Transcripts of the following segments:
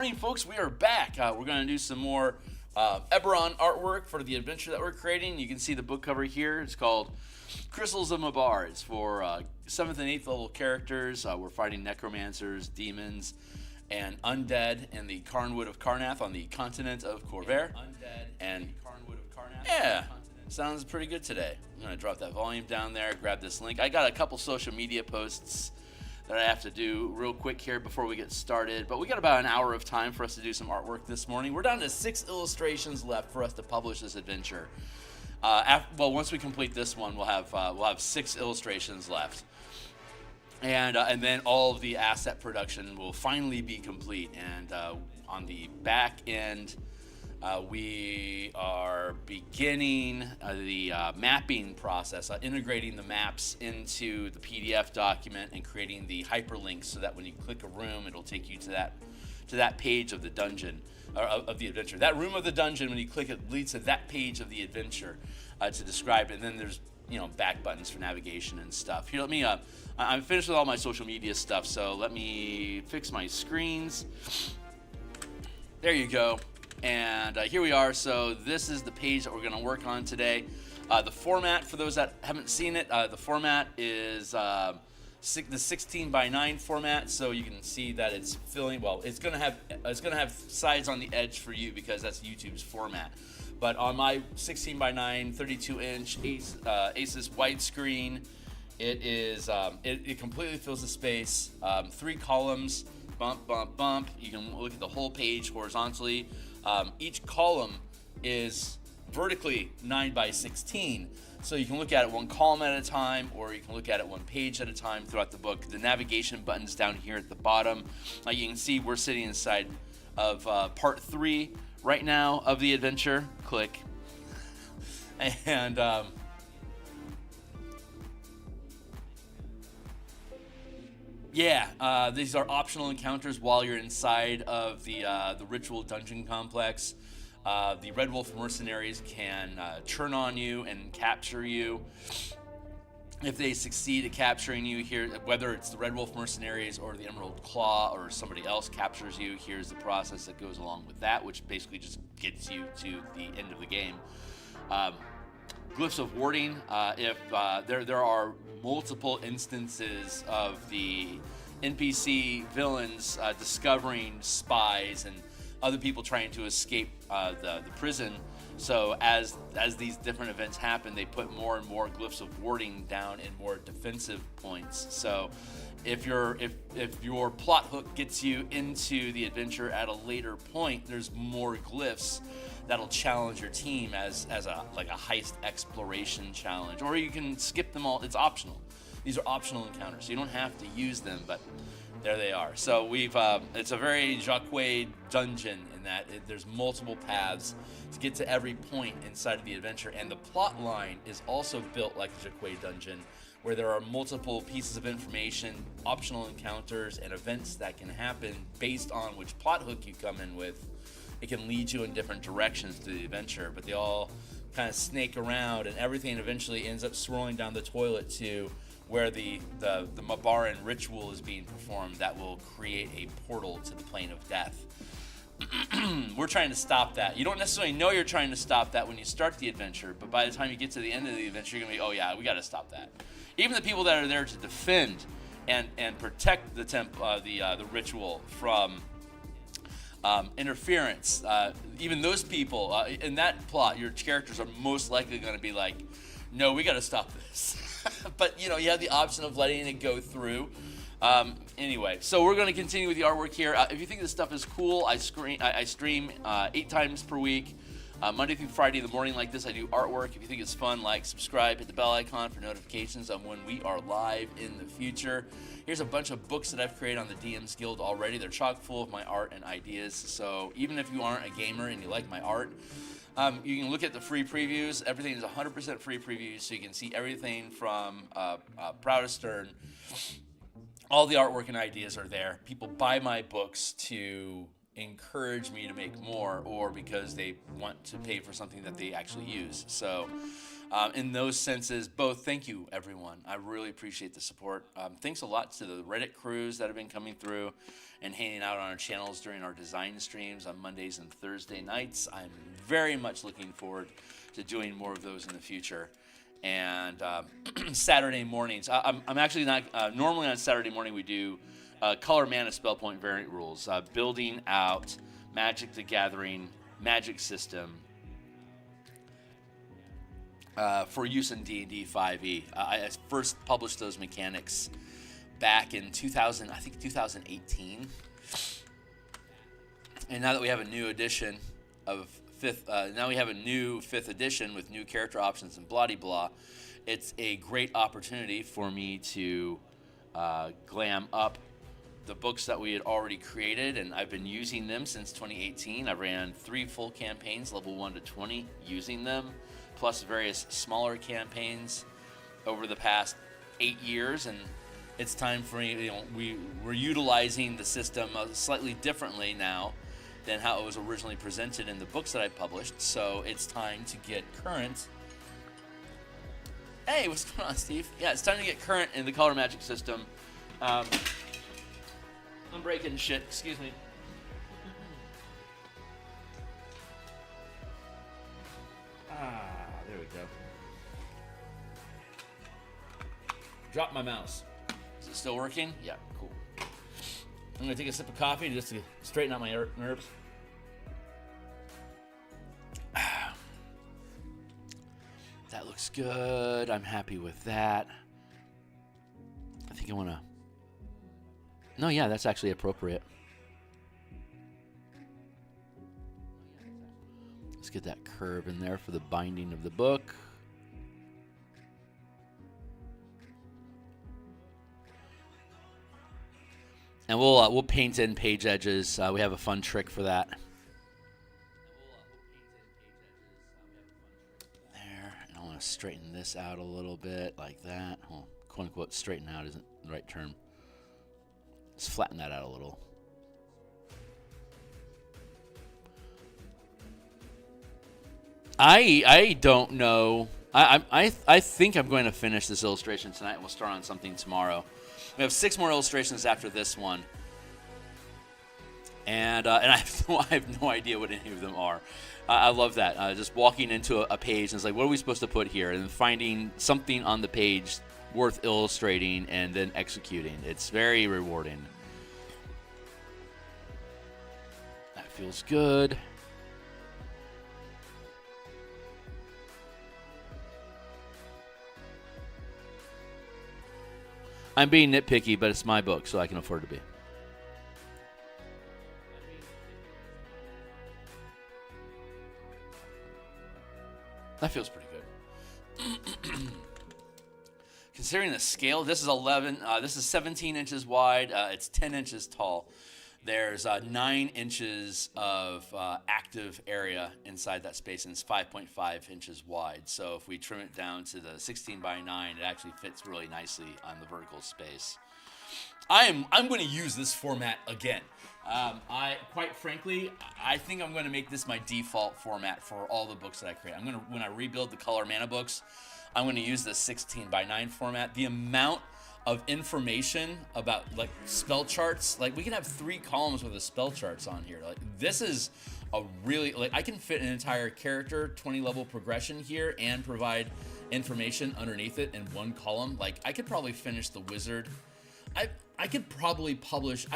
Morning, folks. We are back. We're going to do some more Eberron artwork for the adventure that we're creating. You can see the book cover here. It's called Crystals of Mabar. It's for 7th and 8th level characters. We're fighting necromancers, demons, and undead in the Carnwood of Karnath on the continent of Corvair. Yeah, sounds pretty good today. I'm going to drop that volume down there, grab this link. I got a couple social media posts that I have to do real quick here before we get started, but we got about an hour of time for us to do some artwork this morning. We're down to 6 illustrations left for us to publish this adventure. Once we complete this one, we'll have 6 illustrations left, and then all of the asset production will finally be complete. And on the back end, we are beginning the mapping process, integrating the maps into the PDF document and creating the hyperlinks so that when you click a room, it'll take you to that page of the dungeon, or of the adventure. That room of the dungeon, when you click it, leads to that page of the adventure to describe it. And then there's back buttons for navigation and stuff. Here, let me. I'm finished with all my social media stuff, so let me fix my screens. There you go. And here we are. So this is the page that we're going to work on today. The format, for those that haven't seen it, the format is the 16 by 9 format. So you can see that it's filling. Well, it's going to have sides on the edge for you because that's YouTube's format. But on my 16 by 9, 32-inch Asus widescreen, it is it completely fills the space. 3 columns. Bump, bump, bump. You can look at the whole page horizontally. Each column is vertically 9 by 16, so you can look at it one column at a time, or you can look at it one page at a time throughout the book. The navigation button's down here at the bottom. You can see we're sitting inside of part 3 right now of the adventure. Click. And these are optional encounters while you're inside of the ritual dungeon complex. The Red Wolf mercenaries can turn on you and capture you. If they succeed at capturing you, here, whether it's the Red Wolf mercenaries or the Emerald Claw or somebody else captures you, here's the process that goes along with that, which basically just gets you to the end of the game. Glyphs of warding. If there are multiple instances of the NPC villains discovering spies and other people trying to escape the prison. So as these different events happen, they put more and more glyphs of warding down in more defensive points. So if your plot hook gets you into the adventure at a later point, there's more glyphs that'll challenge your team as a heist exploration challenge, or you can skip them all. It's optional. These are optional encounters, so you don't have to use them, but there they are. So it's a very Jacques dungeon in that there's multiple paths to get to every point inside of the adventure, and the plot line is also built like a Jacques dungeon, where there are multiple pieces of information, optional encounters, and events that can happen based on which plot hook you come in with. It can lead you in different directions to the adventure, but they all kind of snake around, and everything eventually ends up swirling down the toilet to where the Mabaran ritual is being performed that will create a portal to the plane of death. We're trying to stop that. You don't necessarily know you're trying to stop that when you start the adventure, but by the time you get to the end of the adventure, you're going to be, oh yeah, we got to stop that. Even the people that are there to defend and protect the ritual from interference, even those people in that plot, your characters are most likely going to be like, no, we got to stop this. But you have the option of letting it go through. Anyway, so we're going to continue with the artwork here. If you think this stuff is cool, I stream 8 times per week, Monday through Friday in the morning like this. I do artwork. If you think it's fun, like, subscribe, hit the bell icon for notifications on when we are live in the future. Here's a bunch of books that I've created on the DMsGuild already. They're chock full of my art and ideas. So even if you aren't a gamer and you like my art, you can look at the free previews. Everything is 100% free previews, so you can see everything from Proud to Stern. All the artwork and ideas are there. People buy my books to encourage me to make more, or because they want to pay for something that they actually use. So in those senses, both, thank you, everyone. I really appreciate the support. Thanks a lot to the Reddit crews that have been coming through and hanging out on our channels during our design streams on Mondays and Thursday nights. I'm very much looking forward to doing more of those in the future. And Saturday mornings, I'm actually not, normally on Saturday morning we do color mana spell point variant rules, building out Magic the Gathering magic system for use in D&D 5e. I first published those mechanics back in 2018. And now that we have a new edition of fifth edition with new character options and blah de blah, it's a great opportunity for me to glam up the books that we had already created, and I've been using them since 2018. I ran 3 full campaigns, level 1 to 20, using them, plus various smaller campaigns over the past 8 years, and it's time for me, we're utilizing the system slightly differently now than how it was originally presented in the books that I published, so it's time to get current. Hey, what's going on, Steve? Yeah, it's time to get current in the color magic system. I'm breaking shit, excuse me. There we go. Drop my mouse. Is it still working? Yeah, cool. I'm gonna take a sip of coffee just to straighten out my nerves. That looks good. I'm happy with that. I think I wanna... No, yeah, that's actually appropriate. Let's get that curve in there for the binding of the book. And we'll paint in page edges. We have a fun trick for that. There, and I want to straighten this out a little bit like that. Well, quote unquote, straighten out isn't the right term. Let's flatten that out a little. I don't know. I think I'm going to finish this illustration tonight, and we'll start on something tomorrow. We have 6 more illustrations after this one, and I have no idea what any of them are. I love that. Just walking into a page and it's like, what are we supposed to put here, and then finding something on the page worth illustrating and then executing. It's very rewarding. That feels good. I'm being nitpicky, but it's my book, so I can afford to be. That feels pretty good. Considering the scale, this is 17 inches wide. It's 10 inches tall. There's 9 inches of active area inside that space, and it's 5.5 inches wide. So if we trim it down to the 16 by 9, it actually fits really nicely on the vertical space. I'm going to use this format again. Quite frankly, I think I'm going to make this my default format for all the books that I create. When I rebuild the color mana books, I'm going to use the 16 by 9 format. The amount of information about like spell charts, like we can have 3 columns with the spell charts on here. Like this is a really, like I can fit an entire character 20 level progression here and provide information underneath it in 1 column. Like I could probably finish the wizard. I could probably publish.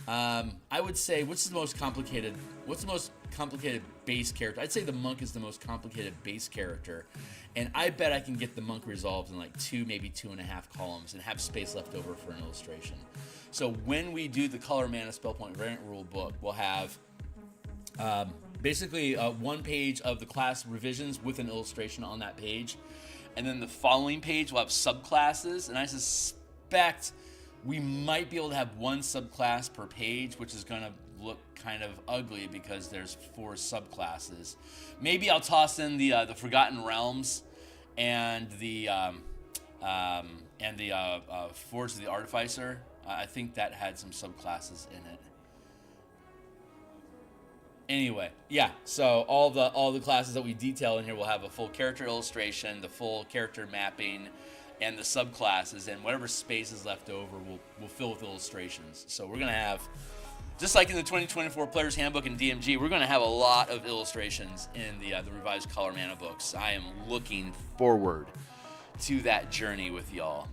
I would say what's the most complicated base character? I'd say the monk is the most complicated base character, and I bet I can get the monk resolved in like 2, maybe 2.5 columns and have space left over for an illustration. So when we do the color mana spell point variant rule book, we'll have basically 1 page of the class revisions with an illustration on that page, and then the following page will have subclasses, and I suspect we might be able to have 1 subclass per page, which is going to look kind of ugly because there's 4 subclasses. Maybe I'll toss in the Forgotten Realms and the Forge of the Artificer. I think that had some subclasses in it. Anyway, yeah. So all the classes that we detail in here will have a full character illustration, the full character mapping, and the subclasses, and whatever space is left over, we'll fill with illustrations. So we're gonna have, just like in the 2024 Player's Handbook and DMG, we're gonna have a lot of illustrations in the revised Color Mana books. I am looking forward to that journey with y'all.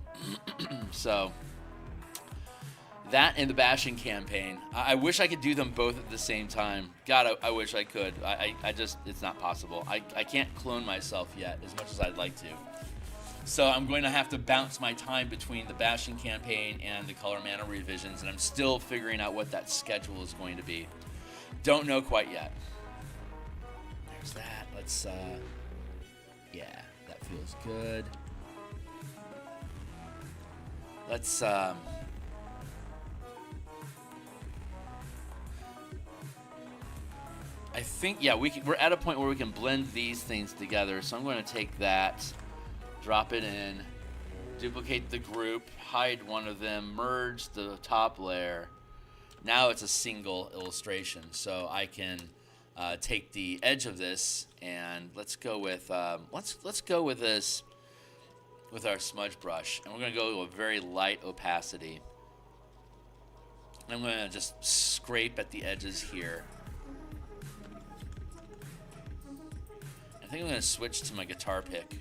So. That and the Bashing campaign. I wish I could do them both at the same time. God, I wish I could. I just, it's not possible. I can't clone myself yet as much as I'd like to. So I'm going to have to bounce my time between the Bashing campaign and the Color Mana revisions, and I'm still figuring out what that schedule is going to be. Don't know quite yet. There's that. Let's, yeah, that feels good. Let's, I think, yeah, we're at a point where we can blend these things together. So I'm going to take that, drop it in, duplicate the group, hide one of them, merge the top layer. Now it's a single illustration. So I can take the edge of this and let's go with let's go with this with our smudge brush, and we're going to go to a very light opacity. I'm going to just scrape at the edges here. I think I'm going to switch to my guitar pick.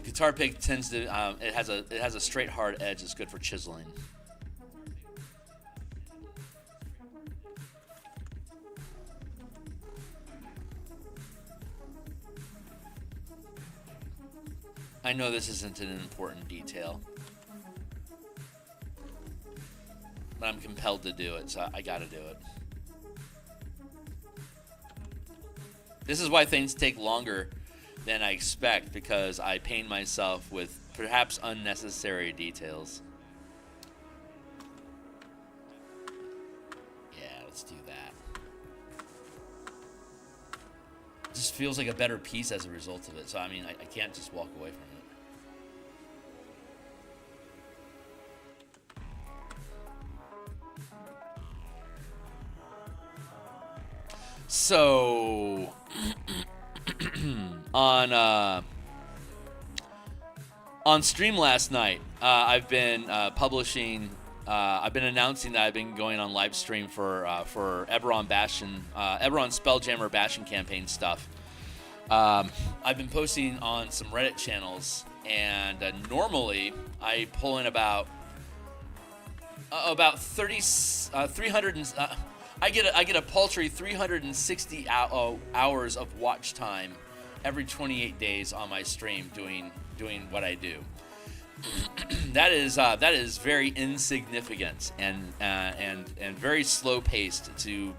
Guitar pick tends to it has a straight hard edge. It's good for chiseling. I know this isn't an important detail, but I'm compelled to do it, so I got to do it. This is why things take longer than I expect, because I pain myself with perhaps unnecessary details. Yeah, let's do that. It just feels like a better piece as a result of it. So, I mean, I can't just walk away from it. So on stream last night, I've been publishing. I've been announcing that I've been going on live stream for Eberron Bastion, Eberron Spelljammer Bastion campaign stuff. I've been posting on some Reddit channels, and normally I pull in about 300. I get a paltry 360 hours of watch time every 28 days on my stream doing what I do. that is very insignificant and very slow paced to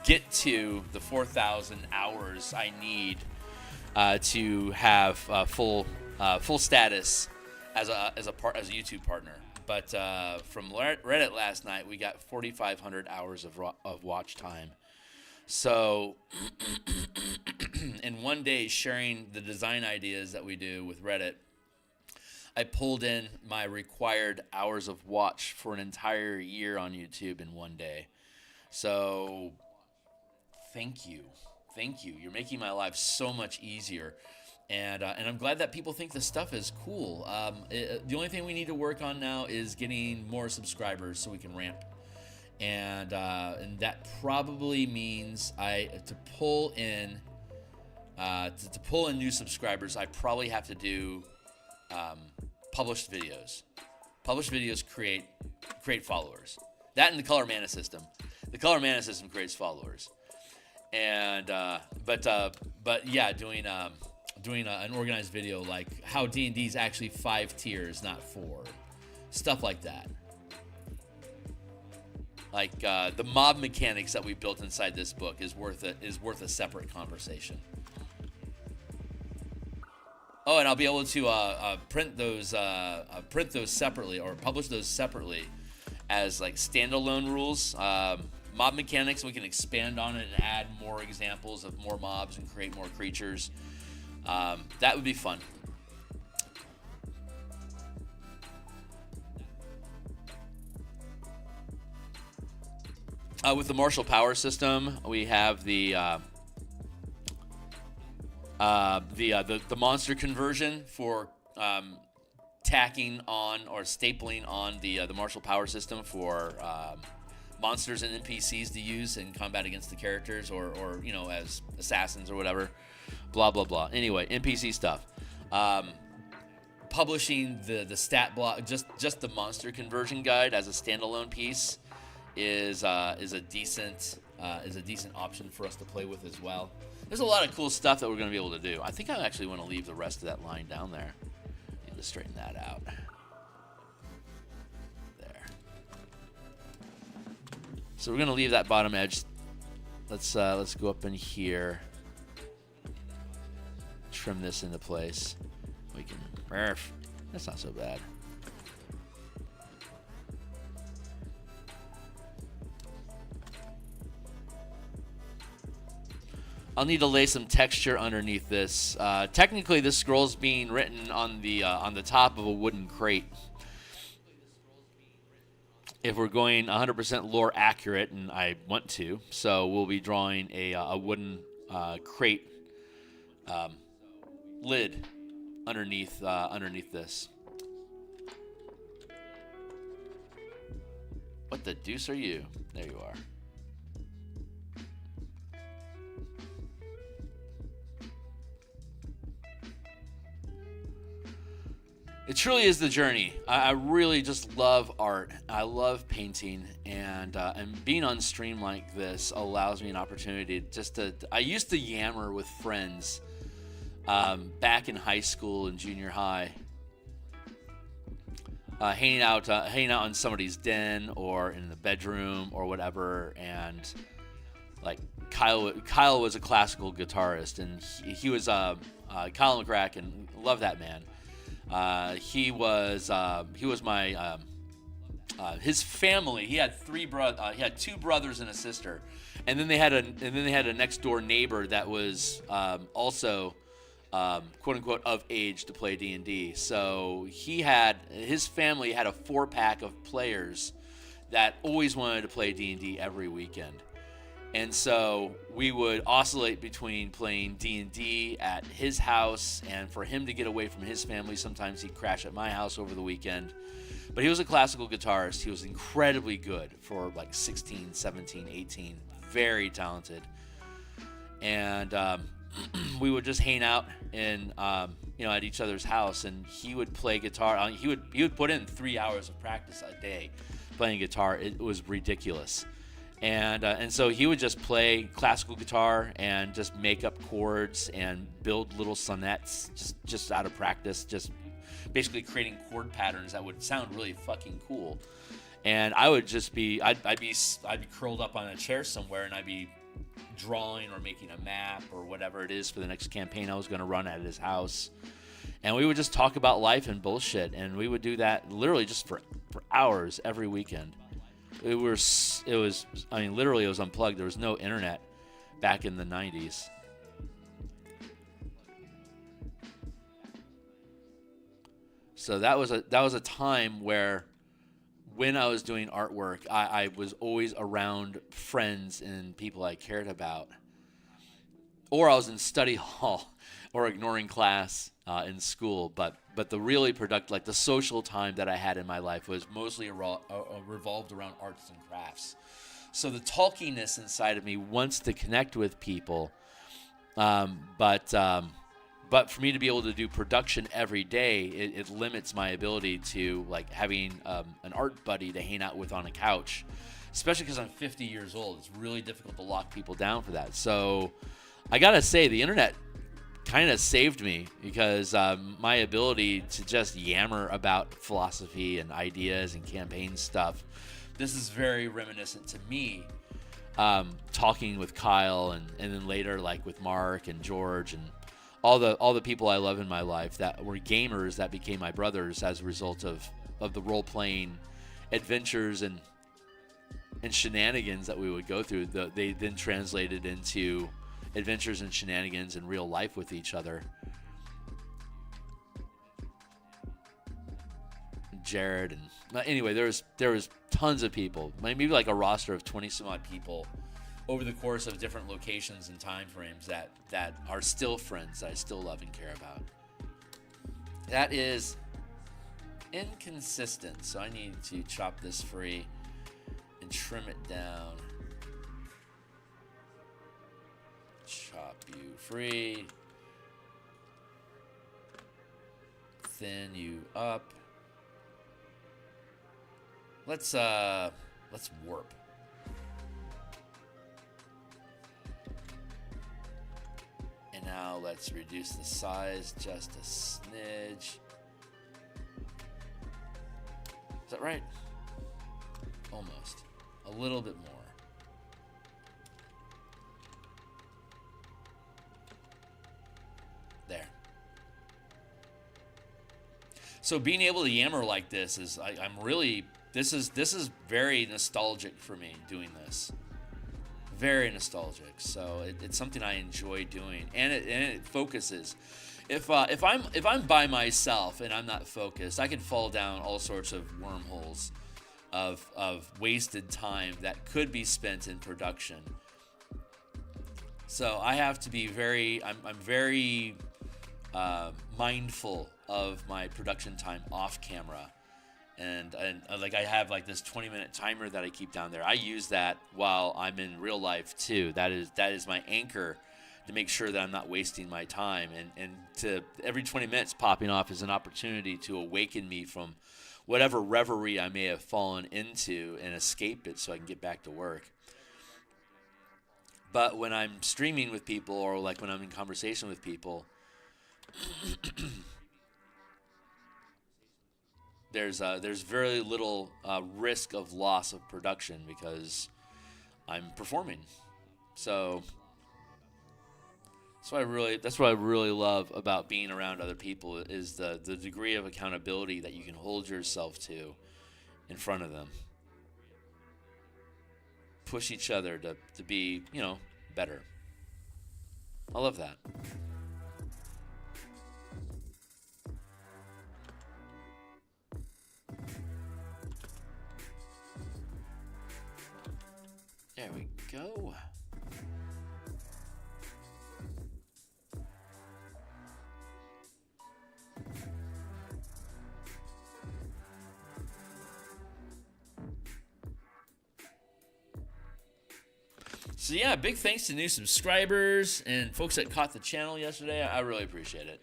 get to the 4,000 hours I need to have full status as a YouTube partner. But from Reddit last night, we got 4,500 hours of watch time. So in one day, sharing the design ideas that we do with Reddit, I pulled in my required hours of watch for an entire year on YouTube in one day. So thank you. You're making my life so much easier. And I'm glad that people think this stuff is cool. The only thing we need to work on now is getting more subscribers so we can ramp. And that probably means to pull in new subscribers, I probably have to do published videos. Published videos create followers. That and the Color Mana system. The Color Mana system creates followers. And but yeah, doing an organized video like how D&D is actually 5 tiers, not 4. Stuff like that. Like the mob mechanics that we built inside this book is worth a separate conversation. Oh, and I'll be able to print those separately or publish those separately as like standalone rules. Mob mechanics, we can expand on it and add more examples of more mobs and create more creatures. That would be fun. With the martial power system, we have the monster conversion for tacking on or stapling on the martial power system for monsters and NPCs to use in combat against the characters, or you know, as assassins or whatever. Blah blah blah. Anyway, NPC stuff. Publishing the stat block, just the monster conversion guide as a standalone piece is a decent option for us to play with as well. There's a lot of cool stuff that we're going to be able to do. I think I actually want to leave the rest of that line down there. Need to straighten that out. There. So we're going to leave that bottom edge. Let's go up in here. Trim this into place. We can. That's not so bad. I'll need to lay some texture underneath this. Technically, this scroll's being written on the top of a wooden crate. If we're going 100% lore accurate, and I want to, so we'll be drawing a wooden crate lid underneath this. What the deuce are you? There you are. It truly is the journey. I really just love art. I love painting, and being on stream like this allows me an opportunity just to. I used to yammer with friends back in high school and junior high, hanging out in somebody's den or in the bedroom or whatever, and like Kyle was a classical guitarist, and he was Kyle McCracken. Love that man. He was my his family. He had he had two brothers and a sister, and then they had a next door neighbor that was also quote unquote of age to play D&D. So his family had a 4-pack of players that always wanted to play D&D every weekend. And so we would oscillate between playing D&D at his house, and for him to get away from his family, sometimes he'd crash at my house over the weekend. But he was a classical guitarist. He was incredibly good for like 16, 17, 18. Very talented. And we would just hang out at each other's house, and he would play guitar. He would put in 3 hours of practice a day playing guitar. It was ridiculous. And so he would just play classical guitar and just make up chords and build little sonnets just out of practice, just basically creating chord patterns that would sound really fucking cool. And I would just I'd be curled up on a chair somewhere, and I'd be drawing or making a map or whatever it is for the next campaign I was going to run at his house. And we would just talk about life and bullshit, and we would do that literally just for hours every weekend. It was literally it was unplugged. There was no internet back in the 90s. So that was a time where, when I was doing artwork, I was always around friends and people I cared about. Or I was in study hall or ignoring class in school. But the really productive, like the social time that I had in my life was mostly revolved around arts and crafts. So the talkiness inside of me wants to connect with people. But for me to be able to do production every day, it limits my ability to like having an art buddy to hang out with on a couch, especially because I'm 50 years old. It's really difficult to lock people down for that. So I gotta say, the internet kind of saved me, because my ability to just yammer about philosophy and ideas and campaign stuff, this is very reminiscent to me talking with Kyle and then later like with Mark and George and all the people I love in my life that were gamers that became my brothers as a result of the role-playing adventures and shenanigans that we would go through. They then translated into adventures and shenanigans in real life with each other. Jared, and anyway, there was tons of people, maybe like a roster of 20 some odd people over the course of different locations and time frames that are still friends that I still love and care about. That is inconsistent, so I need to chop this free and trim it down. Chop you free. Thin you up. Let's warp. And now let's reduce the size just a smidge. Is that right? Almost. A little bit more. There. So being able to yammer like this is, I'm really, this is very nostalgic for me doing this. Very nostalgic. So it's something I enjoy doing, and it focuses. If I'm by myself and I'm not focused, I can fall down all sorts of wormholes of wasted time that could be spent in production. So I have to be I'm very mindful of my production time off camera. And like I have like this 20-minute timer that I keep down there. I use that while I'm in real life too. That is my anchor to make sure that I'm not wasting my time. And to every 20 minutes popping off is an opportunity to awaken me from whatever reverie I may have fallen into and escape it so I can get back to work. But when I'm streaming with people, or like when I'm in conversation with people, there's very little risk of loss of production because I'm performing. So that's what I really love about being around other people is the degree of accountability that you can hold yourself to in front of them. Push each other to be, better. I love that. There we go. So yeah, big thanks to new subscribers and folks that caught the channel yesterday. I really appreciate it.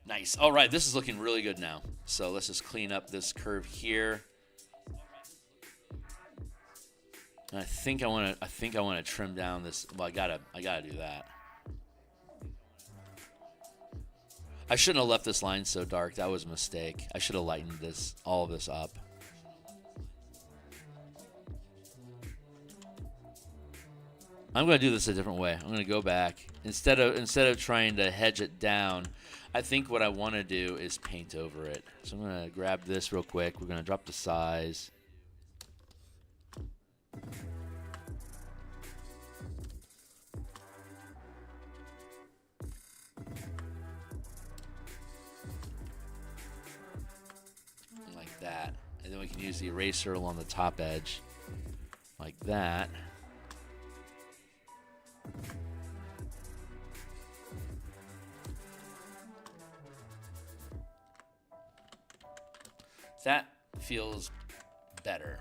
Nice. All right, this is looking really good now. So let's just clean up this curve here. And I think I want to trim down this. Well, I gotta do that. I shouldn't have left this line so dark. That was a mistake. I should have lightened all of this up. I'm going to do this a different way. I'm going to go back. Instead of trying to hedge it down, I think what I want to do is paint over it. So I'm going to grab this real quick. We're going to drop the size. Like that. And then we can use the eraser along the top edge. Like that. That feels better.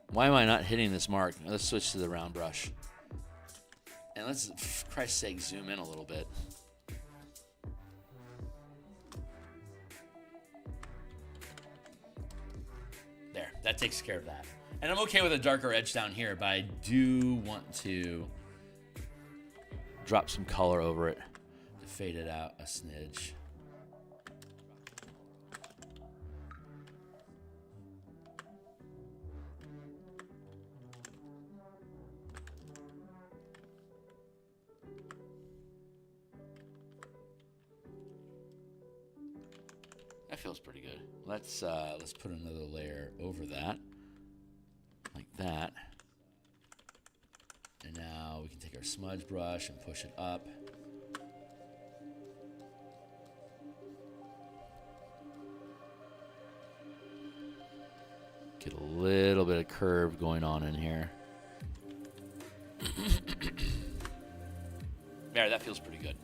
Why am I not hitting this mark? Let's switch to the round brush. And let's, for Christ's sake, zoom in a little bit. There, that takes care of that. And I'm okay with a darker edge down here, but I do want to drop some color over it to fade it out a smidge. That feels pretty good. Let's put another layer over that. that. And now we can take our smudge brush and push it up. Get a little bit of curve going on in here. There, that feels pretty good.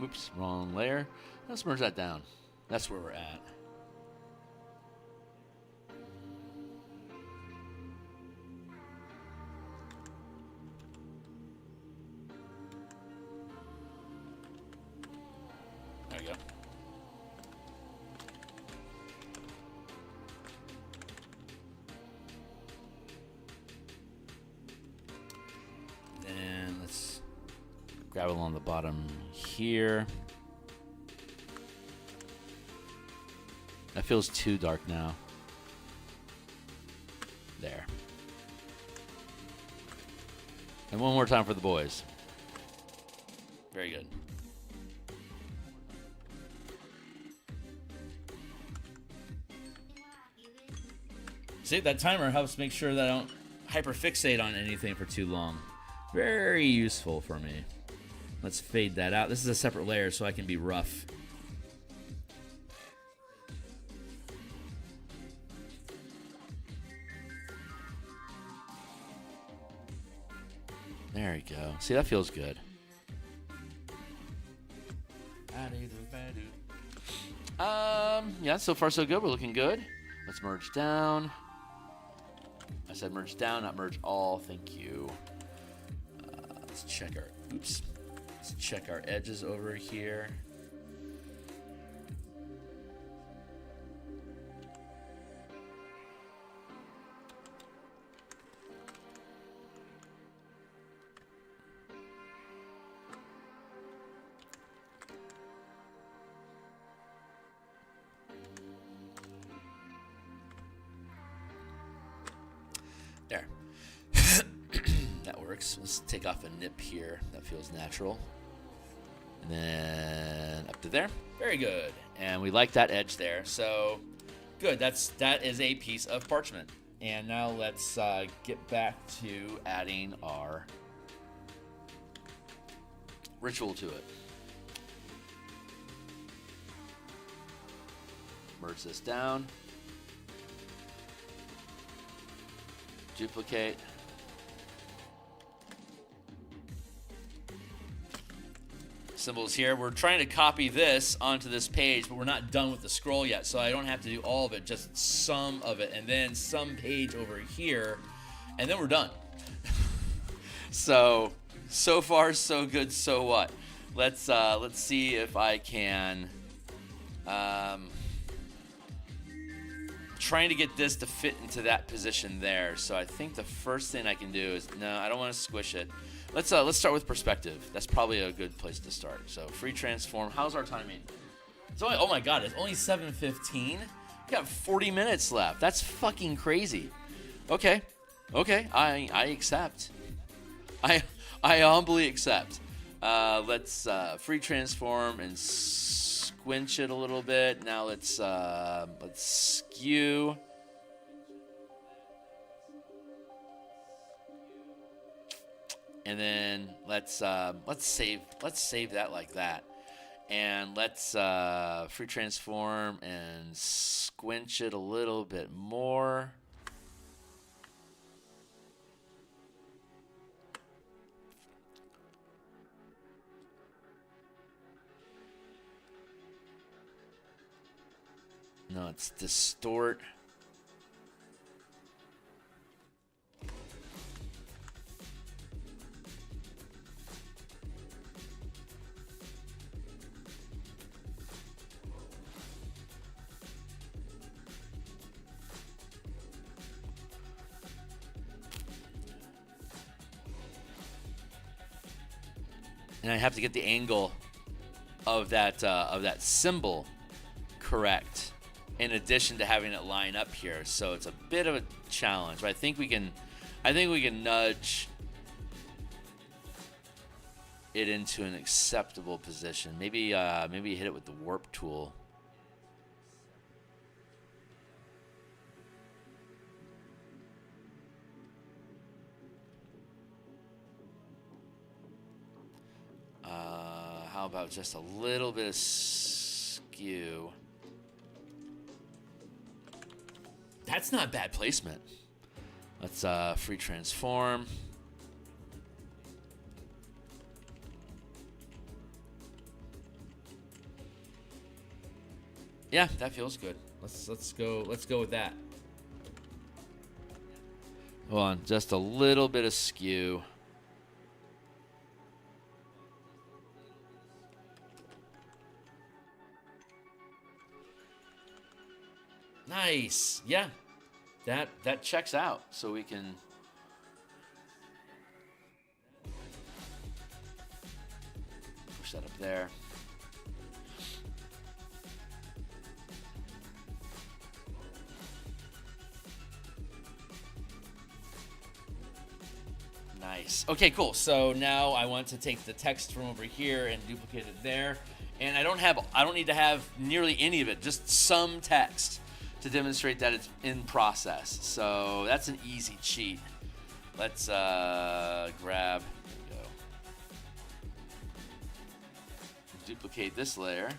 Oops, wrong layer. Let's merge that down. That's where we're at. There we go. Then let's grab it along the bottom here. That feels too dark now. There. And one more time for the boys. Very good. See, that timer helps make sure that I don't hyperfixate on anything for too long. Very useful for me. Let's fade that out. This is a separate layer, so I can be rough. There we go. See, that feels good. Yeah, so far so good. We're looking good. Let's merge down. I said merge down, not merge all. Thank you. Let's check our, oops. Let's check our edges over here. There. That works. Let's take off a nip here. That feels natural. And then up to there. Very good. And we like that edge there. So good. That is a piece of parchment. And now let's get back to adding our ritual to it. Merge this down. Duplicate. Symbols here. We're trying to copy this onto this page, but we're not done with the scroll yet, so I don't have to do all of it, just some of it, and then some page over here, and then we're done. So far so good. So what? Let's see if I can. Trying to get this to fit into that position there. So I think the first thing I can do is, no, I don't want to squish it. Let's start with perspective. That's probably a good place to start. So free transform. How's our timing? It's only, oh my god, it's only 7:15. We got 40 minutes left. That's fucking crazy. Okay, I accept. I humbly accept. Let's free transform and squinch it a little bit. Now let's skew. And then let's save that like that. And let's free transform and squinch it a little bit more. No, it's distort. And I have to get the angle of that symbol correct, in addition to having it line up here. So it's a bit of a challenge, but I think we can I think we can nudge it into an acceptable position. Maybe hit it with the warp tool. How about just a little bit of skew? That's not bad placement. Let's free transform. Yeah, that feels good. Let's go with that. Hold on, just a little bit of skew. Nice. Yeah. That checks out. So we can push that up there. Nice. Okay, cool. So now I want to take the text from over here and duplicate it there. And I don't need to have nearly any of it, just some text to demonstrate that it's in process. So that's an easy cheat. Let's grab, there we go. Duplicate this layer.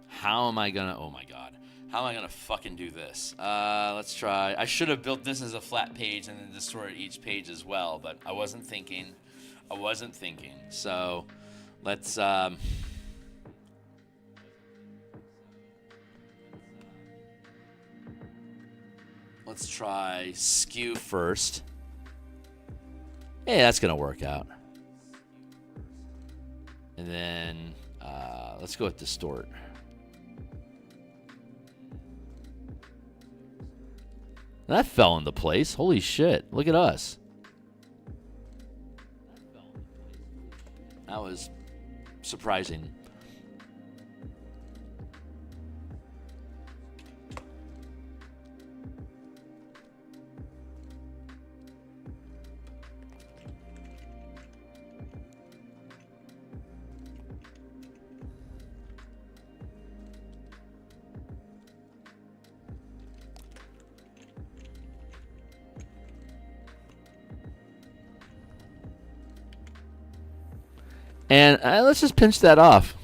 How am I gonna, oh my god. How am I gonna fucking do this? Let's try. I should have built this as a flat page and then distorted each page as well, but I wasn't thinking. So let's try skew first. Hey, that's gonna work out. And then let's go with distort. That fell into place. Holy shit. Look at us. That was surprising. And let's just pinch that off.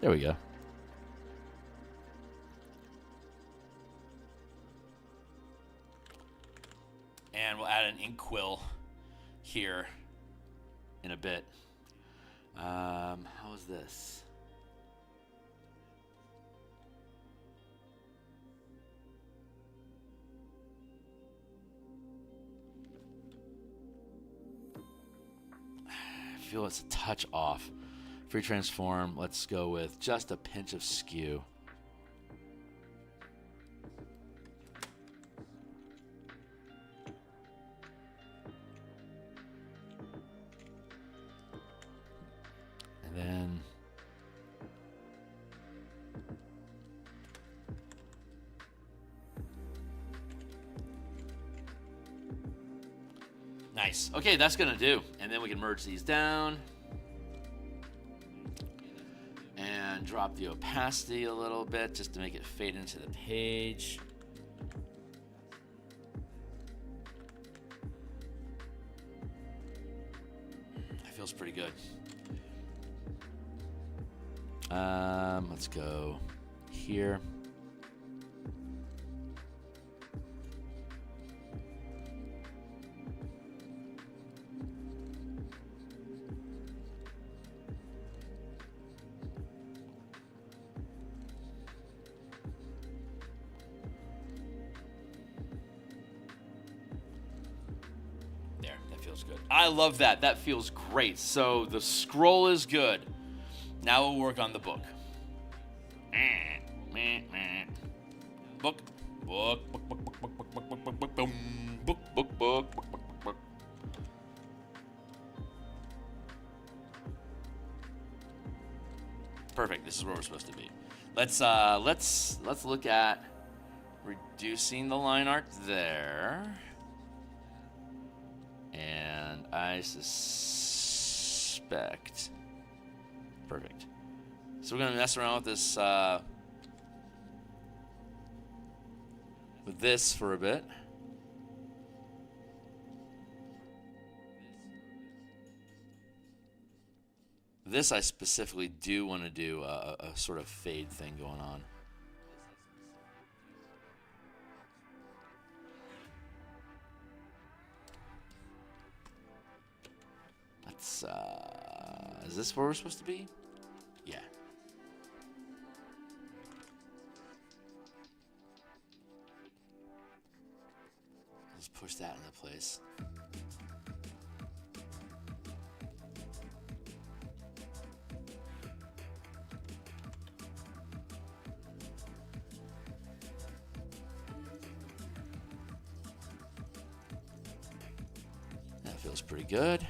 There we go. And we'll add an ink quill here in a bit. How is this? I feel it's a touch off. Free transform. Let's go with just a pinch of skew. Then nice. Okay, that's gonna do. And then we can merge these down and drop the opacity a little bit just to make it fade into the page. That feels pretty good. Let's go here. feels good. I love that. That feels great. So the scroll is good. Now we'll work on the book. Book. Book. Perfect. This is where we're supposed to be. Let's look at reducing the line art there. And I suspect. Perfect. So we're gonna mess around with this for a bit. This I specifically do want to do a sort of fade thing going on. Let's, is this where we're supposed to be? Yeah. Let's push that into place. That feels pretty good.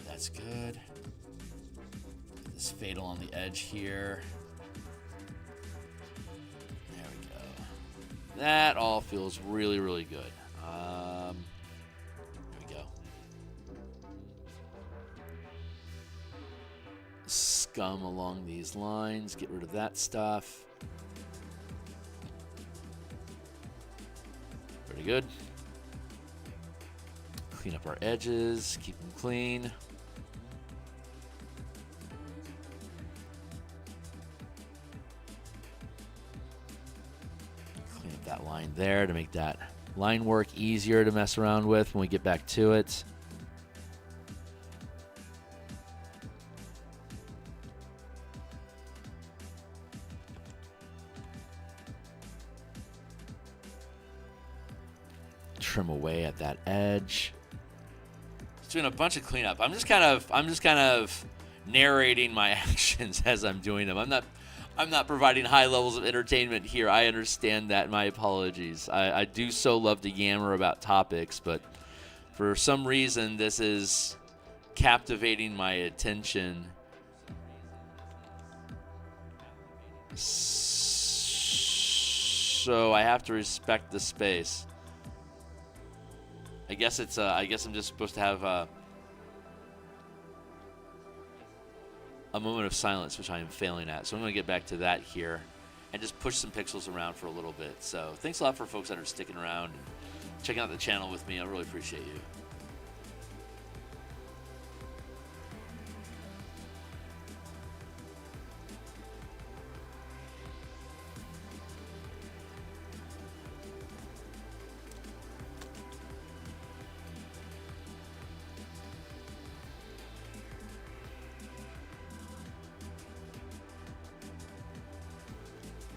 That's good. This fatal on the edge here. There we go. That all feels really, really good. There we go. Scum along these lines. Get rid of that stuff. Pretty good. Clean up our edges. Keep them clean. That line there to make that line work easier to mess around with when we get back to it. Trim away at that edge. Just doing a bunch of cleanup. I'm just kind of narrating my actions as I'm doing them. I'm not providing high levels of entertainment here. I understand that. My apologies. I do so love to yammer about topics, but for some reason, this is captivating my attention. So I have to respect the space. I guess it's. I guess I'm just supposed to have a moment of silence, which I am failing at. So I'm going to get back to that here and just push some pixels around for a little bit. So thanks a lot for folks that are sticking around and checking out the channel with me. I really appreciate you.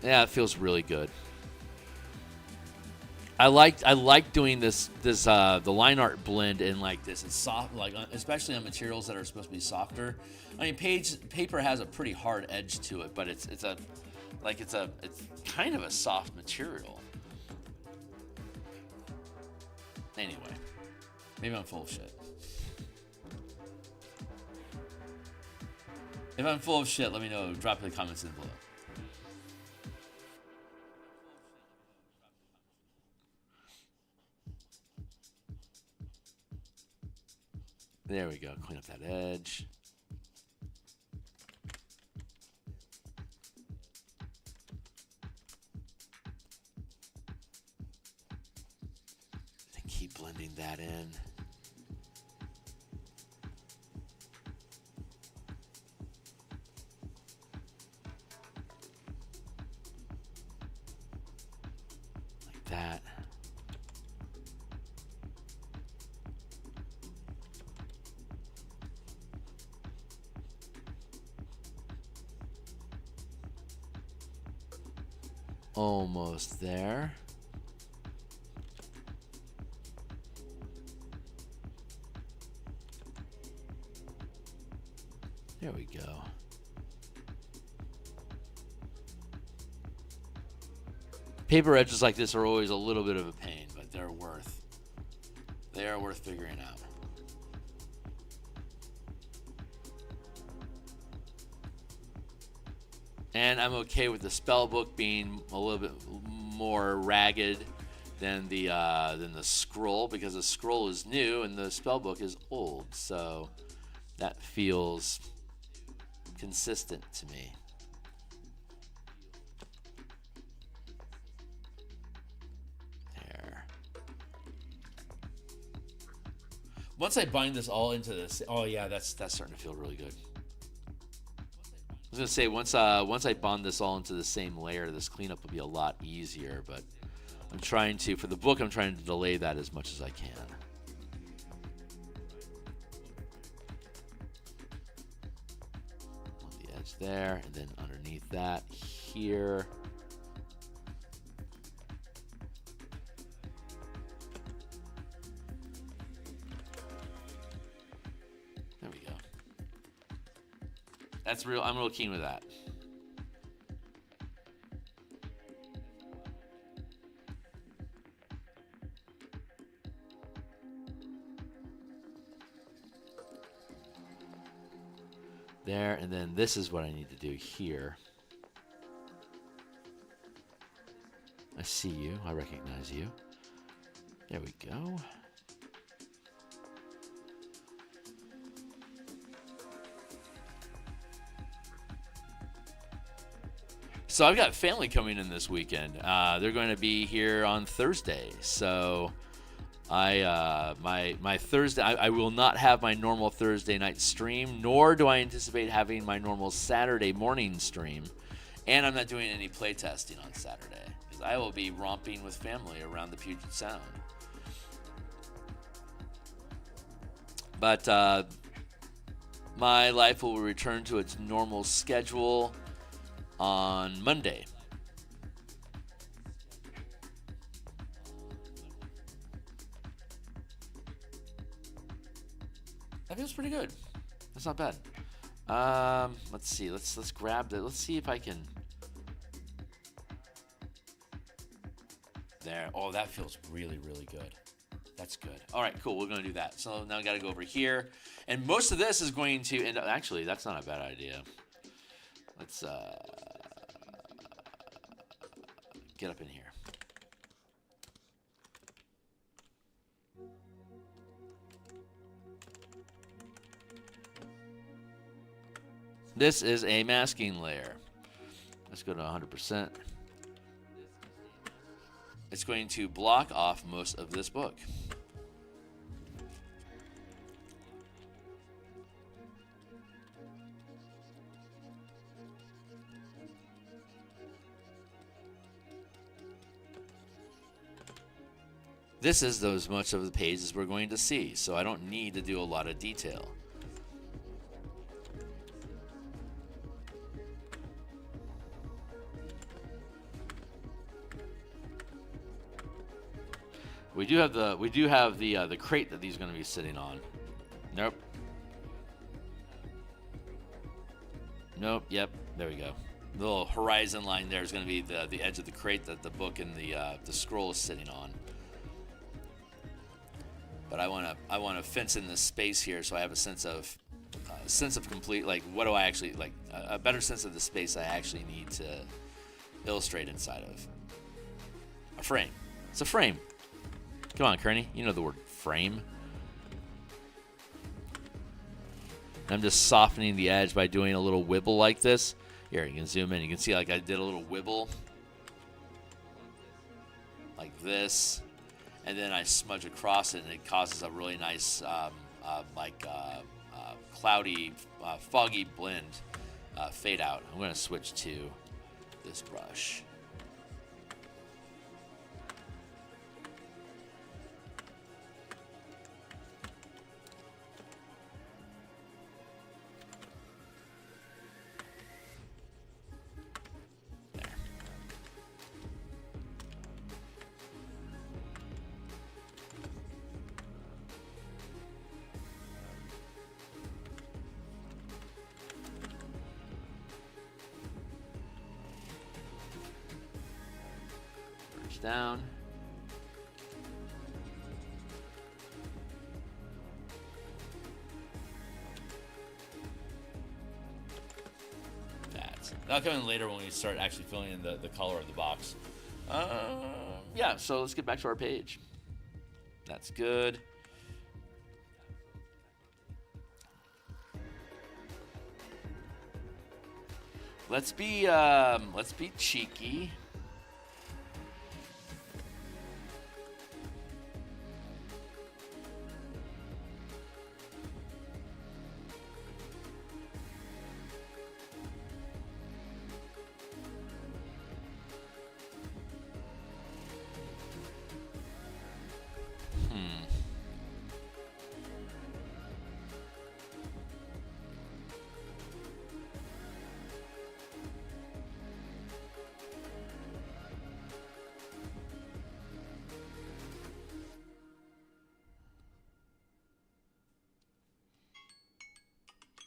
Yeah, it feels really good. I like doing this the line art blend in like this. It's soft, like especially on materials that are supposed to be softer. I mean, paper has a pretty hard edge to it, but it's kind of a soft material. Anyway, maybe I'm full of shit. If I'm full of shit, let me know. Drop in the comments below. There we go. Clean up that edge. And keep blending that in. Like that. almost there. There we go. Paper edges like this are always a little bit of a pain, but they are worth figuring out. And I'm okay with the spell book being a little bit more ragged than the scroll, because the scroll is new and the spell book is old, so that feels consistent to me. Once I bind this all into this, oh yeah, that's starting to feel really good. I was gonna say once I bond this all into the same layer, this cleanup will be a lot easier. But I'm trying to, for the book, I'm trying to delay that as much as I can. On the edge there, and then underneath that here. That's real. I'm real keen with that. There, and then this is what I need to do here. I see you. I recognize you. There we go. So I've got family coming in this weekend. They're going to be here on Thursday. So my Thursday, I will not have my normal Thursday night stream, nor do I anticipate having my normal Saturday morning stream. And I'm not doing any playtesting on Saturday, because I will be romping with family around the Puget Sound. But my life will return to its normal schedule on Monday. That feels pretty good. That's not bad. Let's see. Let's grab that. Let's see if I can. There. Oh, that feels really, really good. That's good. All right, cool. We're going to do that. So now I got to go over here. And most of this is going to end up. Actually, that's not a bad idea. Let's get up in here. This is a masking layer. Let's go to 100%. It's going to block off most of this book. This is those much of the pages we're going to see, so I don't need to do a lot of detail. We do have the crate that these are going to be sitting on. Nope. Nope. Yep. There we go. The little horizon line there is going to be the edge of the crate that the book and the scroll is sitting on. But I want to fence in this space here, so I have a sense of complete, like, what do I actually like, a better sense of the space I actually need to illustrate inside of a frame. It's a frame. Come on, Kearney. You know the word frame. I'm just softening the edge by doing a little wibble like this. Here, you can zoom in. You can see like I did a little wibble like this. And then I smudge across it, and it causes a really nice, cloudy, foggy blend fade out. I'm going to switch to this brush. down. That'll come in later when we start actually filling in the color of the box. Yeah, so let's get back to our page. That's good. Let's be cheeky.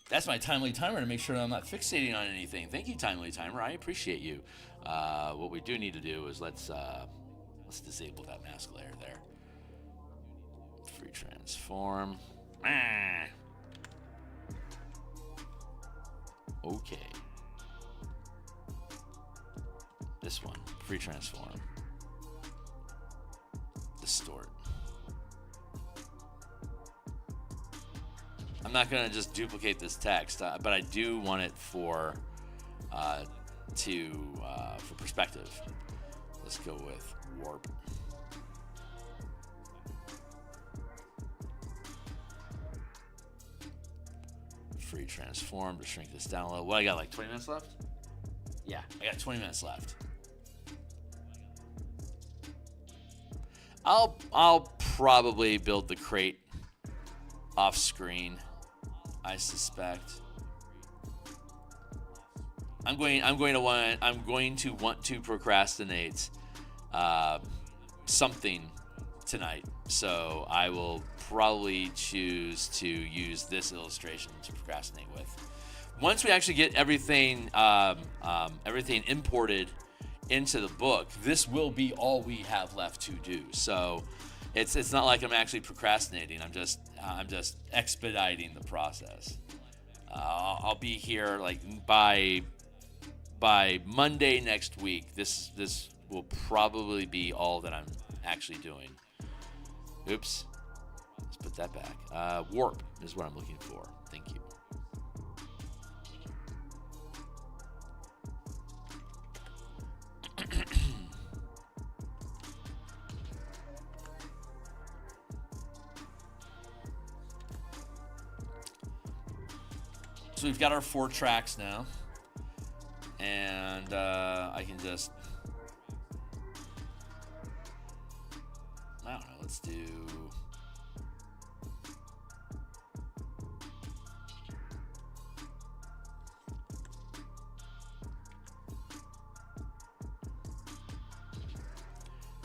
That's my Timely Timer to make sure I'm not fixating on anything. Thank you, Timely Timer. I appreciate you. What we do need to do is let's disable that mask layer there. Free transform. Okay. This one, free transform. Distort. I'm not gonna just duplicate this text, but I do want it for perspective. Let's go with warp. Free transform to shrink this down a little. What, I got like 20 minutes left? Yeah, I got 20 minutes left. I'll probably build the crate off screen, I suspect. I'm going to want to procrastinate something tonight, so I will probably choose to use this illustration to procrastinate with. Once we actually get everything imported into the book, this will be all we have left to do. So it's not like I'm actually procrastinating. I'm just expediting the process. I'll be here like by Monday next week. This will probably be all that I'm actually doing. Oops. Let's put that back. Warp is what I'm looking for. Thank you. So we've got our 4 tracks now, and I can just, I don't know, let's do,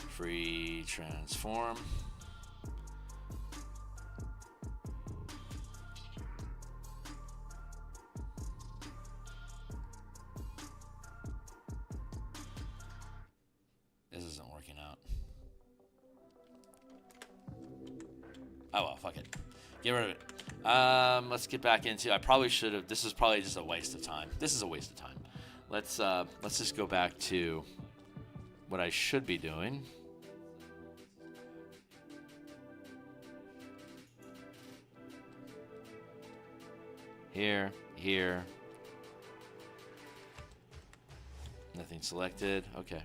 free transform. This isn't working out. Oh well, fuck it. Get rid of it. Let's get back into. I probably should have. This is probably just a waste of time. This is a waste of time. Let's just go back to what I should be doing. Here. Nothing selected. Okay.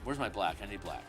Where's my black? I need black.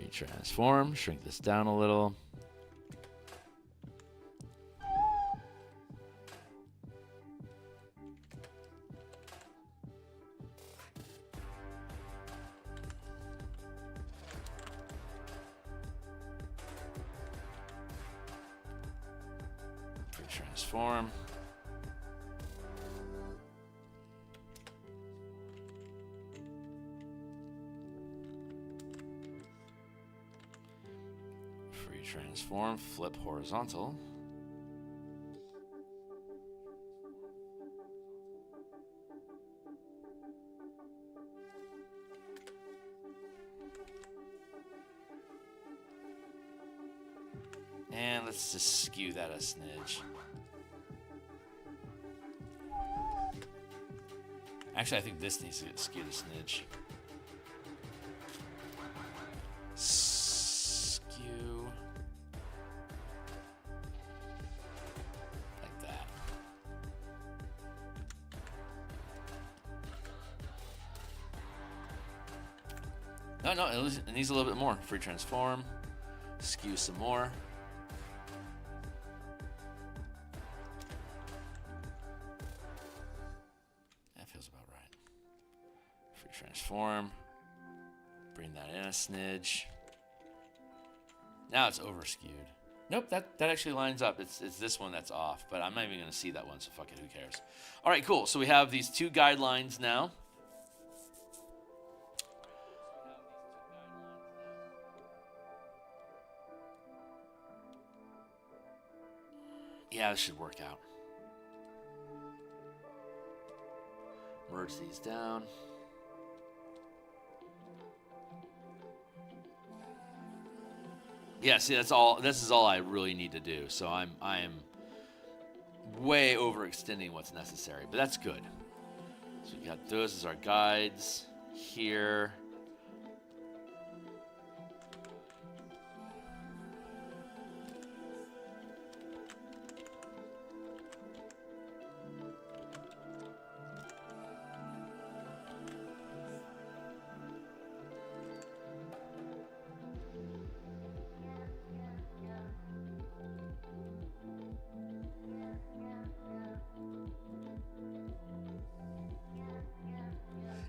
Free transform. Shrink this down a little. Free transform. Transform, flip horizontal. And let's just skew that a smidge. Actually, I think this needs to get skewed a smidge. No, it needs a little bit more. Free transform, skew some more. That feels about right. Free transform, bring that in a smidge. Now it's over skewed. Nope, that actually lines up. It's this one that's off, but I'm not even going to see that one, so fuck it, who cares? All right, cool. So we have these two guidelines now. Yeah, this should work out. Merge these down. Yeah, see, that's all. This is all I really need to do. So I am way overextending what's necessary, but that's good. So we got those as our guides here.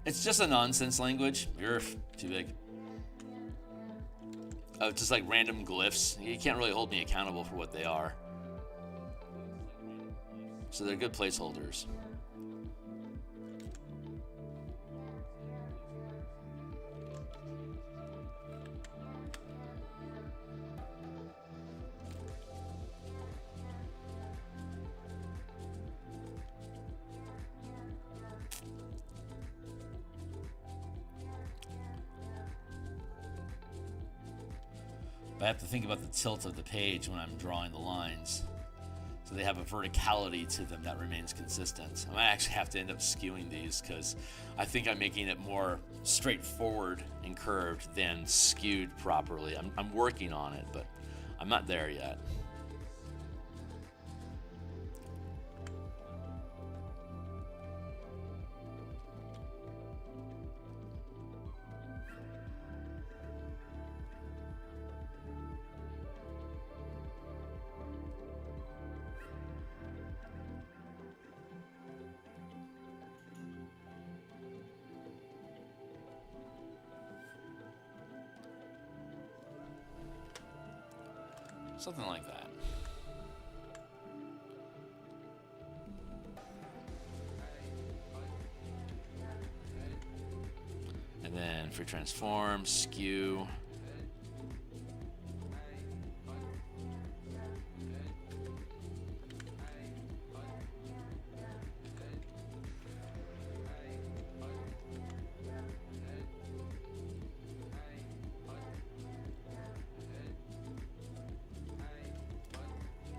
It's just a nonsense language. You're too big. Just like random glyphs. You can't really hold me accountable for what they are. So they're good placeholders. I have to think about the tilt of the page when I'm drawing the lines. So they have a verticality to them that remains consistent. I might actually have to end up skewing these because I think I'm making it more straightforward and curved than skewed properly. I'm working on it, but I'm not there yet. Something like that. And then for transform, skew.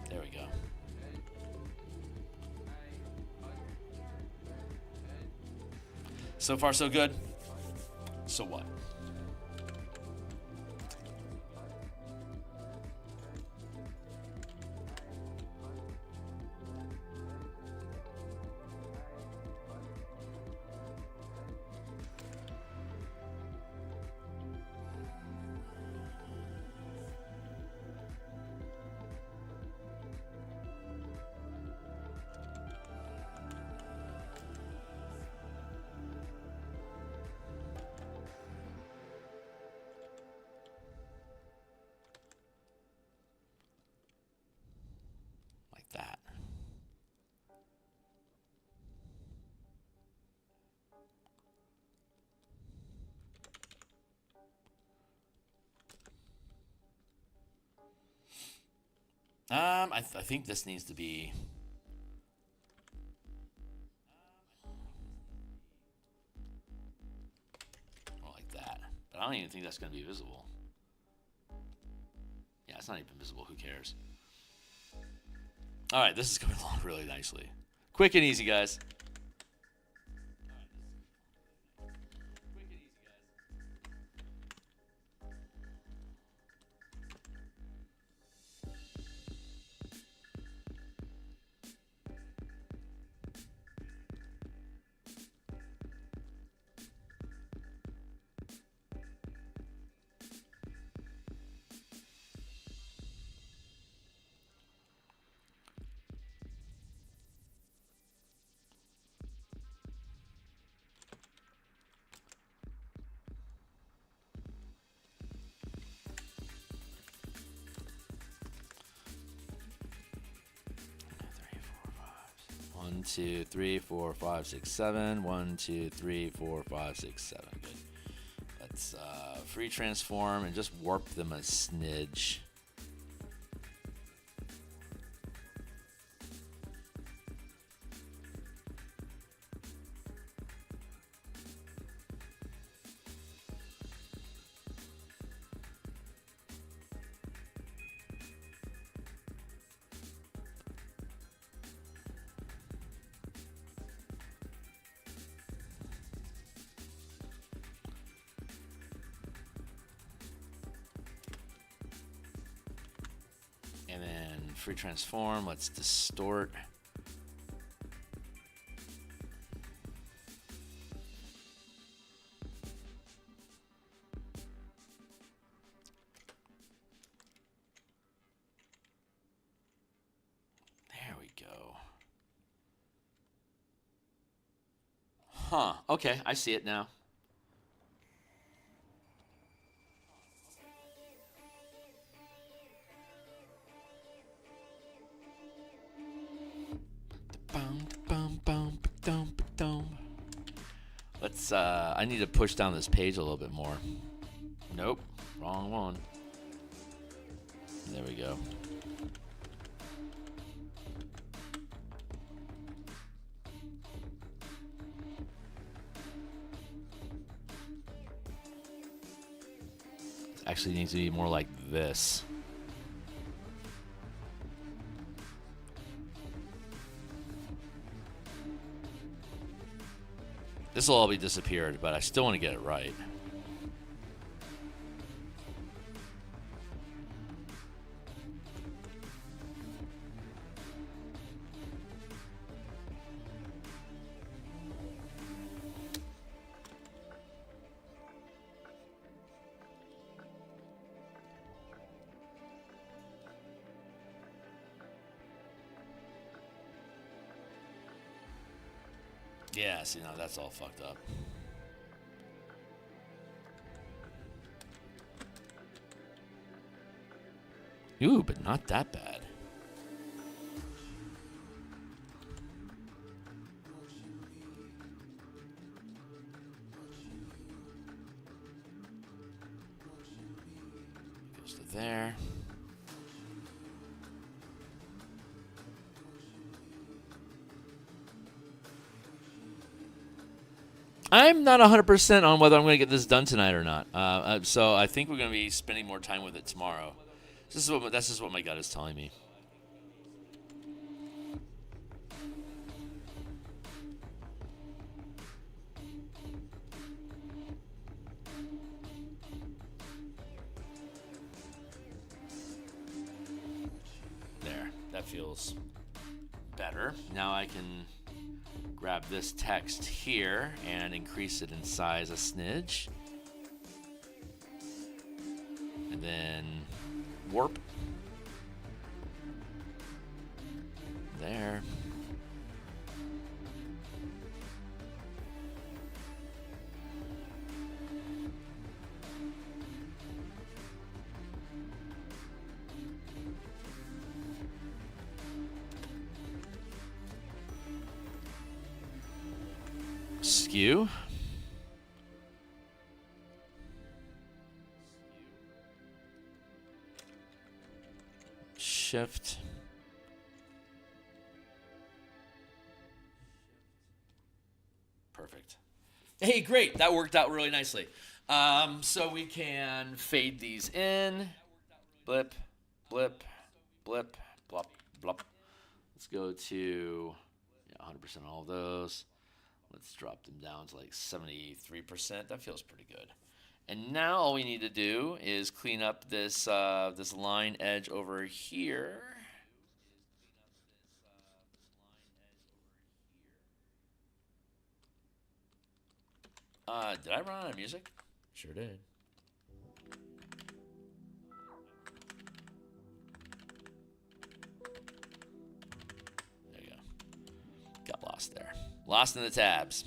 There we go. So far, so good. So what? I think this needs to be. More like that. But I don't even think that's going to be visible. Yeah, it's not even visible. Who cares? All right, this is coming along really nicely. Quick and easy, guys. One, two, three, four, five, six, seven. 1, 2, 3, 4, 5, 6, 7. Good. Let's free transform and just warp them a smidge. And then free transform, let's distort. There we go. Huh, okay, I see it now. Let's, I need to push down this page a little bit more. Nope, wrong one. There we go. It actually needs to be more like this. This will all be disappeared, but I still want to get it right. Yeah, see, now that's all fucked up. Ooh, but not that bad. Goes to there. I'm not 100% on whether I'm going to get this done tonight or not. So I think we're going to be spending more time with it tomorrow. This is what my gut is telling me. There, that feels better. Now I can grab this text here and increase it in size a smidge. And then warp. There. Skew. shift. Perfect. Hey, great. That worked out really nicely. So we can fade these in. Blip, blip, blip, blop, blop. Let's go to 100% all of those. Let's drop them down to like 73%. That feels pretty good. And now all we need to do is clean up this this line edge over here. Did I run out of music? Sure did. There you go. Got lost there. Lost in the tabs.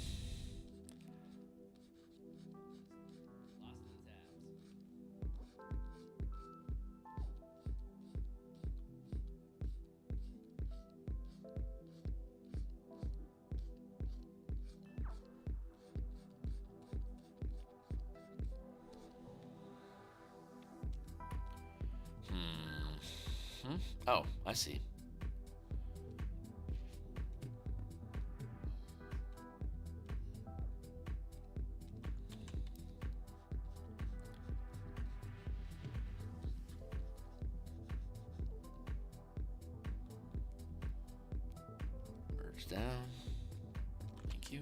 Oh, I see. Merge down. Thank you.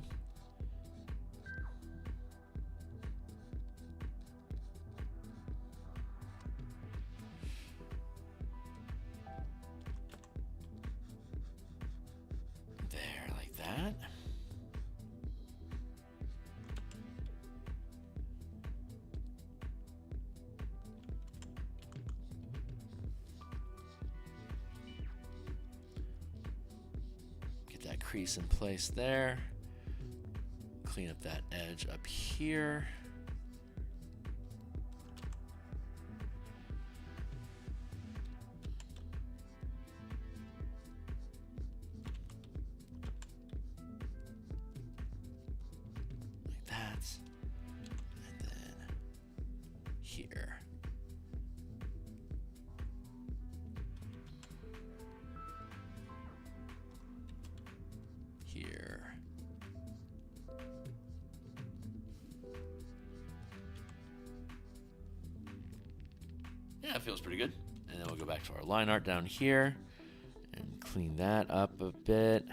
That crease in place there. Clean up that edge up here. Like that. And then here. Here. Yeah, it feels pretty good. And then we'll go back to our line art down here and clean that up a bit.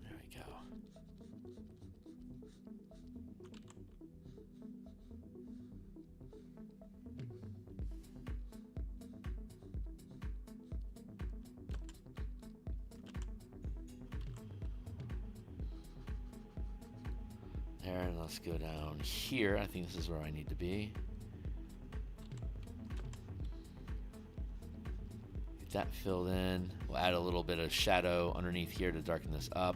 There we go. There, and let's go down here. I think this is where I need to be. Get that filled in. We'll add a little bit of shadow underneath here to darken this up.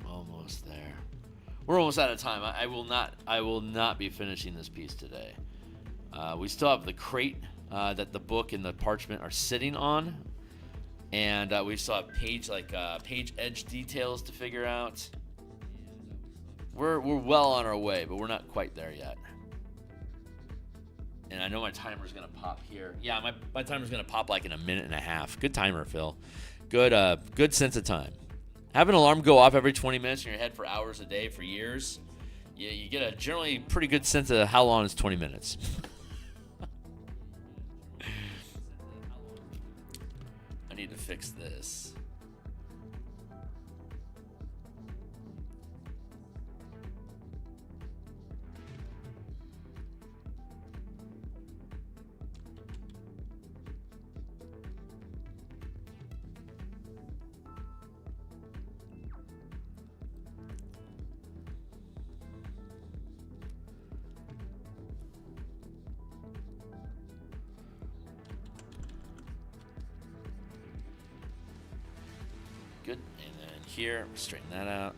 Almost there. We're almost out of time. I will not be finishing this piece today. We still have the crate that the book and the parchment are sitting on, and we still have page edge details to figure out. We're well on our way, but we're not quite there yet. And I know my timer's gonna pop here. Yeah, my timer's gonna pop like in a minute and a half. Good timer, Phil. Good sense of time. Have an alarm go off every 20 minutes in your head for hours a day for years. You get a generally pretty good sense of how long is 20 minutes. I need to fix this. Good, and then here, straighten that out.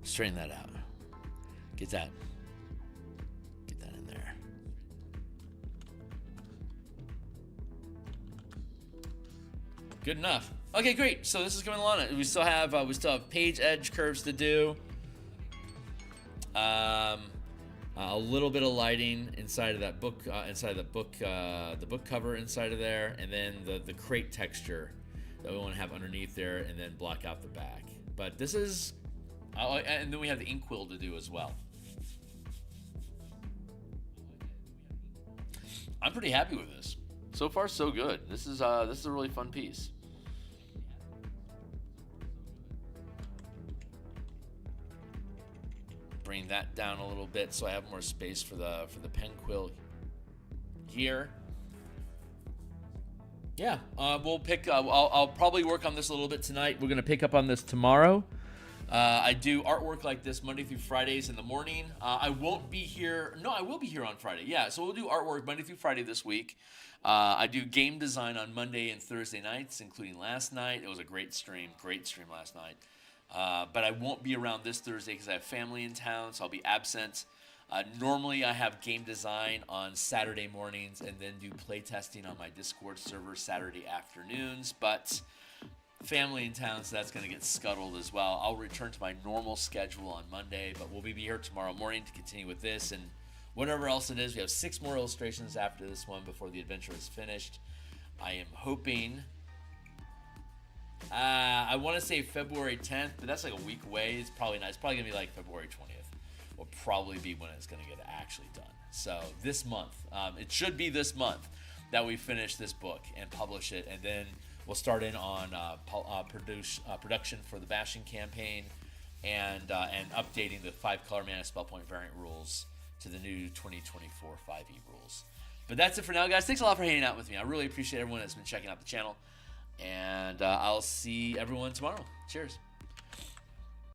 Straighten that out. Get that in there. Good enough. Okay, great. So this is coming along. We still have page edge curves to do. A little bit of lighting inside of that book, the book cover inside of there, and then the crate texture that we want to have underneath there, and then block out the back. But this is, and then we have the ink quill to do as well. I'm pretty happy with this. So far, so good. This is a really fun piece. Bring that down a little bit so I have more space for the pen quill here. Yeah, we'll pick. I'll probably work on this a little bit tonight. We're gonna pick up on this tomorrow. I do artwork like this Monday through Fridays in the morning. I won't be here. No, I will be here on Friday. Yeah, so we'll do artwork Monday through Friday this week. I do game design on Monday and Thursday nights, including last night. It was a great stream last night. But I won't be around this Thursday because I have family in town, so I'll be absent. Normally, I have game design on Saturday mornings and then do play testing on my Discord server Saturday afternoons, but family in town, so that's going to get scuttled as well. I'll return to my normal schedule on Monday, but we'll be here tomorrow morning to continue with this and whatever else it is. We have 6 more illustrations after this one before the adventure is finished. I am hoping... I want to say February 10th, but that's like a week away. It's probably not. It's probably going to be like February 20th. Will probably be when it's going to get actually done. So this month, it should be this month that we finish this book and publish it, and then we'll start in on production for the Bastion campaign and updating the 5-color mana spell point variant rules to the new 2024 5e rules. But that's it for now, guys. Thanks a lot for hanging out with me. I really appreciate everyone that's been checking out the channel. And I'll see everyone tomorrow. Cheers.